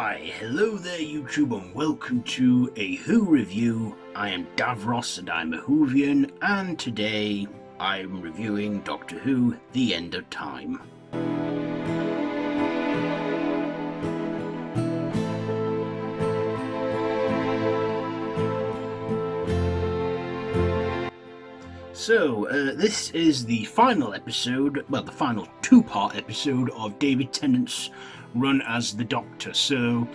Why, hello there YouTube and welcome to a Who review. I am Davros and I'm a Whovian, and today I'm reviewing Doctor Who, The End of Time. So, this is the final episode, well, the final two-part episode of David Tennant's run as the Doctor. So,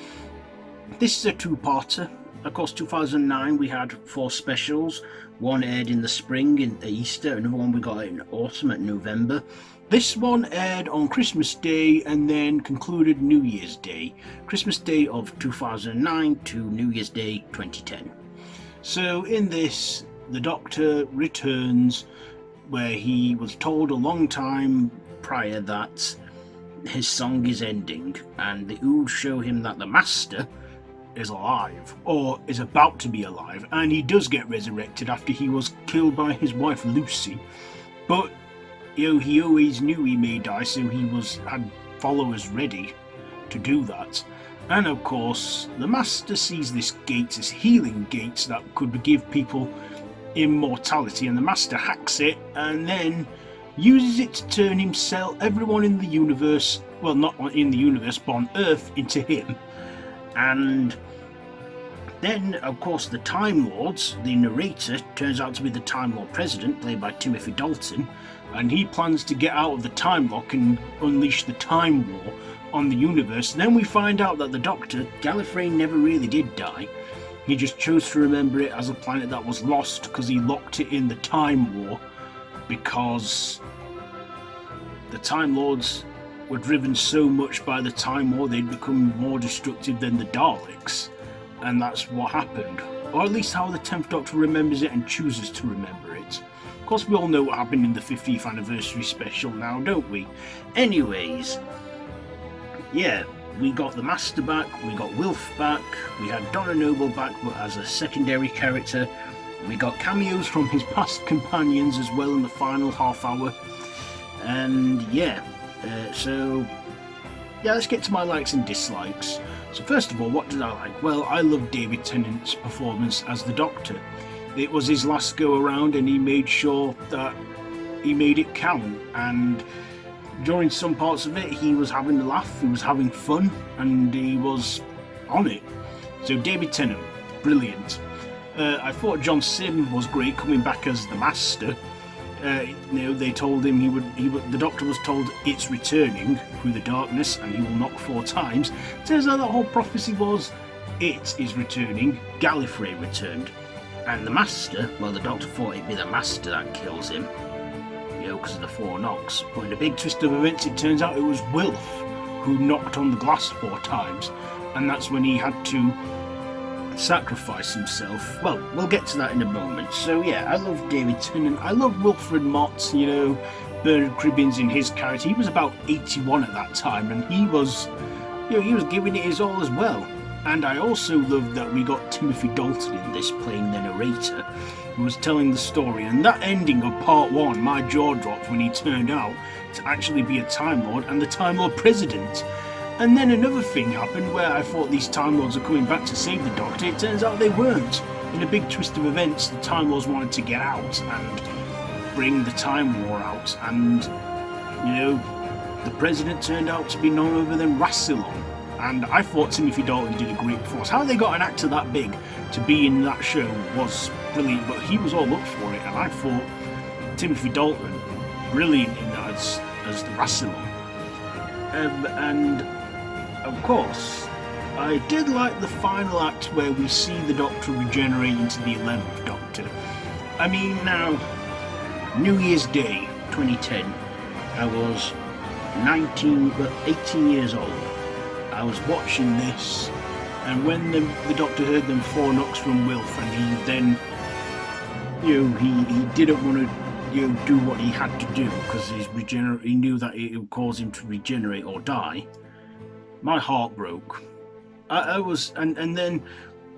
this is a two-parter. Of course, 2009 we had 4 specials. One aired in the spring, in Easter, another one we got in autumn at November. This one aired on Christmas Day and then concluded New Year's Day. Christmas Day of 2009 to New Year's Day 2010. So, in this, the Doctor returns where he was told a long time prior that his song is ending, and the Who show him that the Master is alive, or is about to be alive, and he does get resurrected after he was killed by his wife Lucy. But he always knew he may die, so he had followers ready to do that. And of course, the Master sees this gate as healing gates that could give people immortality, and the Master hacks it and then uses it to turn himself, everyone in the universe, well, not in the universe but on Earth, into him. And then of course the Time Lords, the narrator, turns out to be the Time Lord President, played by Timothy Dalton, and he plans to get out of the Timelock and unleash the Time War on the universe. And then we find out that the Doctor, Gallifrey, never really did die. He just chose to remember it as a planet that was lost because he locked it in the Time War, because the Time Lords were driven so much by the Time War they'd become more destructive than the Daleks, and that's what happened, or at least how the 10th Doctor remembers it and chooses to remember it. Of course, we all know what happened in the 50th anniversary special now, don't we? Anyways, yeah, we got the Master back, we got Wilf back, we had Donna Noble back but as a secondary character. We got cameos from his past companions as well in the final half hour. And yeah, let's get to my likes and dislikes. So first of all, what did I like? Well, I love David Tennant's performance as the Doctor. It was his last go around and he made sure that he made it count, and during some parts of it he was having a laugh, he was having fun, and he was on it. So David Tennant, brilliant. I thought John Simm was great coming back as the Master. They told him the Doctor was told it's returning through the darkness and he will knock 4 times. Turns out that whole prophecy was it is returning, Gallifrey returned. And the Master, well, the Doctor thought it'd be the Master that kills him, because of the 4 knocks. But in a big twist of events, it turns out it was Wilf who knocked on the glass 4 times, and that's when he had to sacrifice himself. Well, we'll get to that in a moment. So yeah, I love David Tennant. I love Wilfred Mott, Bernard Cribbins in his character. He was about 81 at that time, and he was giving it his all as well. And I also love that we got Timothy Dalton in this, playing the narrator, who was telling the story. And that ending of part 1, my jaw dropped when he turned out to actually be a Time Lord and the Time Lord President. And then another thing happened where I thought these Time Lords are coming back to save the Doctor. It turns out they weren't. In a big twist of events, the Time Lords wanted to get out and bring the Time War out. And, the President turned out to be none other than Rassilon. And I thought Timothy Dalton did a great performance. How they got an actor that big to be in that show was brilliant, but he was all up for it. And I thought Timothy Dalton, brilliant in that as the Rassilon. And of course, I did like the final act where we see the Doctor regenerate into the 11th Doctor. I mean, now, New Year's Day 2010, I was 18 years old. I was watching this, and when the Doctor heard them 4 knocks from Wilf, and he then, he didn't want to do what he had to do because he knew that it would cause him to regenerate or die. My heart broke. And then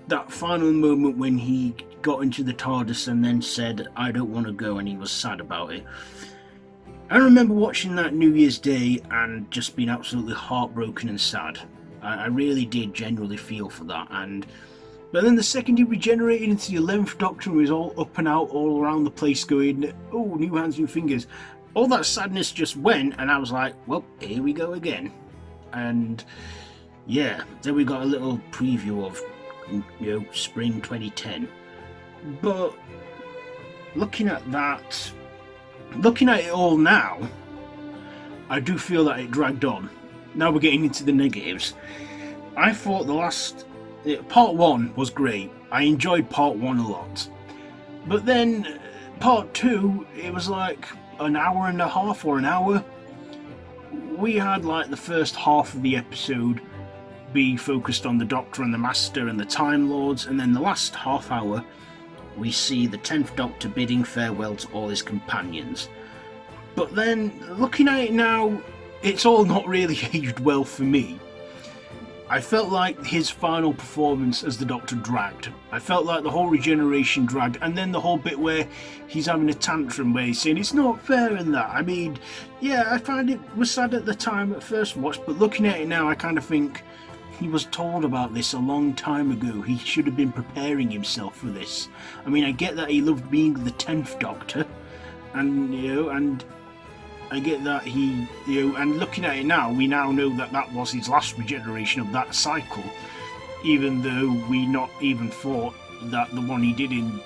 that final moment when he got into the TARDIS and then said, "I don't want to go," and he was sad about it. I remember watching that New Year's Day and just being absolutely heartbroken and sad. I really did genuinely feel for that. But then the second he regenerated into the 11th Doctor and was all up and out all around the place going, oh, new hands, new fingers, all that sadness just went, and I was like, well, here we go again. And yeah, then we got a little preview of, spring 2010. But looking at it all now, I do feel that it dragged on. Now we're getting into the negatives. I thought part 1 was great. I enjoyed part 1 a lot. But then part 2, it was like an hour and a half or an hour. We had like the first half of the episode be focused on the Doctor and the Master and the Time Lords, and then the last half hour we see the 10th Doctor bidding farewell to all his companions. But then, looking at it now, it's all not really aged well for me. I felt like his final performance as the Doctor dragged. I felt like the whole regeneration dragged, and then the whole bit where he's having a tantrum where he's saying it's not fair and that. I mean, yeah, I find it was sad at the time at first watch, but looking at it now, I kind of think he was told about this a long time ago. He should have been preparing himself for this. I mean, I get that he loved being the 10th Doctor, and and I get that he, and looking at it now, we now know that that was his last regeneration of that cycle, even though we not even thought that the one he did in,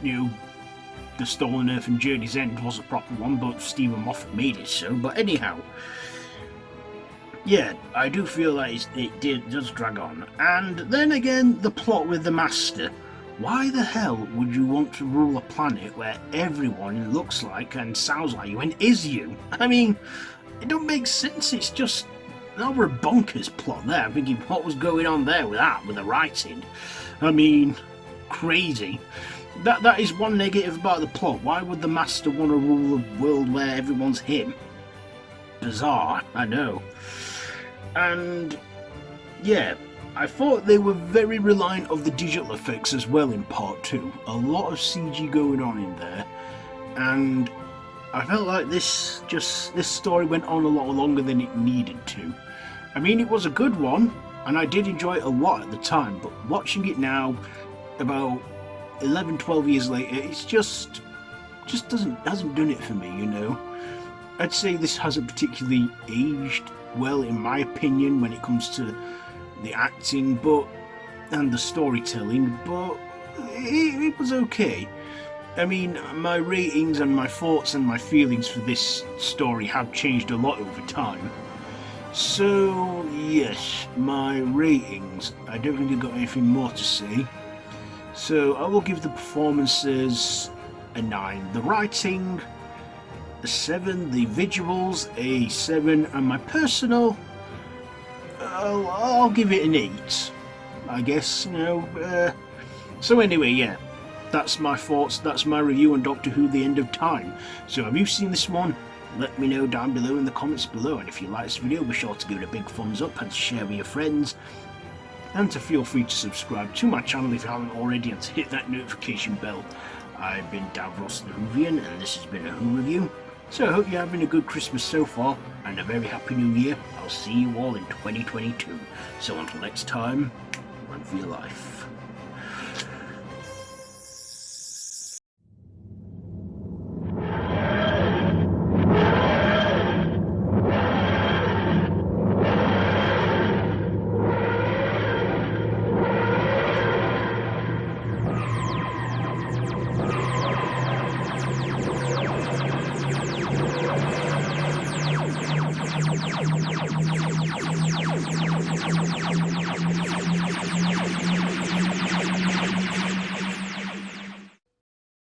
The Stolen Earth and Journey's End was a proper one, but Stephen Moffat made it so. But anyhow, yeah, I do feel like it does drag on. And then again, the plot with the Master. Why the hell would you want to rule a planet where everyone looks like and sounds like you and is you? I mean, it don't make sense. It's just over a bonkers plot there. I'm thinking, what was going on there with the writing? I mean, crazy. That is one negative about the plot. Why would the Master want to rule a world where everyone's him? Bizarre, I know. And yeah, I thought they were very reliant of the digital effects as well in part 2. A lot of CG going on in there, and I felt like this story went on a lot longer than it needed to. I mean, it was a good one, and I did enjoy it a lot at the time, but watching it now, about 11, 12 years later, it's just hasn't done it for me, I'd say this hasn't particularly aged well, in my opinion, when it comes to the acting and the storytelling, but it was okay. I mean, my ratings and my thoughts and my feelings for this story have changed a lot over time. So yes, my ratings, I don't think I've got anything more to say. So I will give the performances a 9, the writing a 7, the visuals a 7, and my personal, I'll give it an 8, I guess, So anyway, yeah, that's my thoughts, that's my review on Doctor Who The End of Time. So have you seen this one? Let me know down below in the comments below, and if you like this video, be sure to give it a big thumbs up and share with your friends, and to feel free to subscribe to my channel if you haven't already, and to hit that notification bell. I've been Davros the Whovian, and this has been a Who Review. So I hope you're having a good Christmas so far, and a very happy new year. I'll see you all in 2022. So until next time, run for your life.